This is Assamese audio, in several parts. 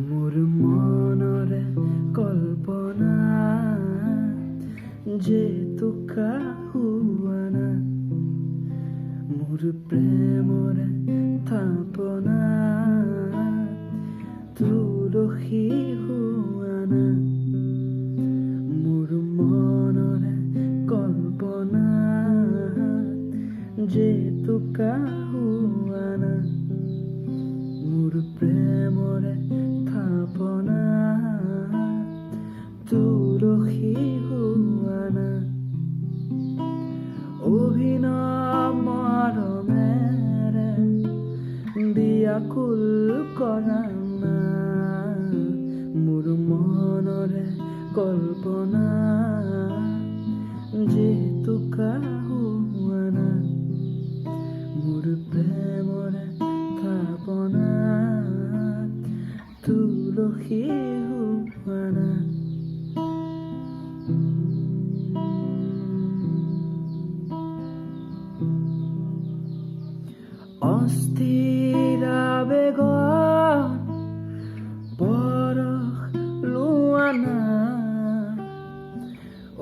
মোৰ মনৰে কল্পনা যে তোকা হোৱা না, মোৰ প্ৰেমৰে থাপনা তুলসী হোৱা না, মোৰ মনৰে কল্পনা যে তোকা হোৱা না, মোৰ প্ৰেমৰে থাপনা তুলসী হোৱা না, অভিনৱ মৰমেৰে বিয়াকুল কৰা না, মোৰ মনৰে কল্পনা যে তোকা হোৱা না, মোৰ প্ৰেমৰে থাপনা তুলসী হোৱা না। অস্থিৰ আবেগত পৰশ লোৱা না,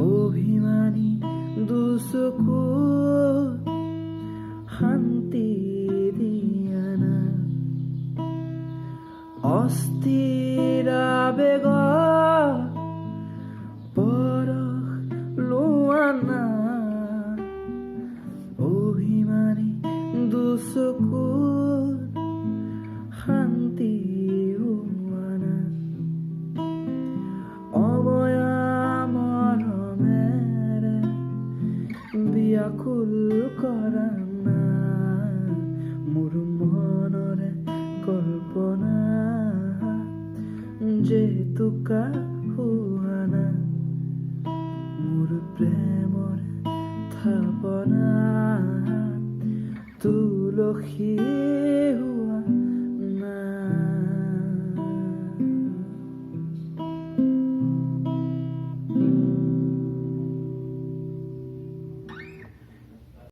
অভিমানী দুচকুত শান্তি দিয়া না, অস্থিৰ আবেগত পৰশ লোৱা না, অভিমানী দুচকুত শান্তি হোৱা না, অবয়া মৰমেৰে বিয়াকুল কৰা না, মোৰ মনৰে কল্পনা যে তোকা হোৱা না, মোৰ প্ৰেমৰে থাপনা তুলসী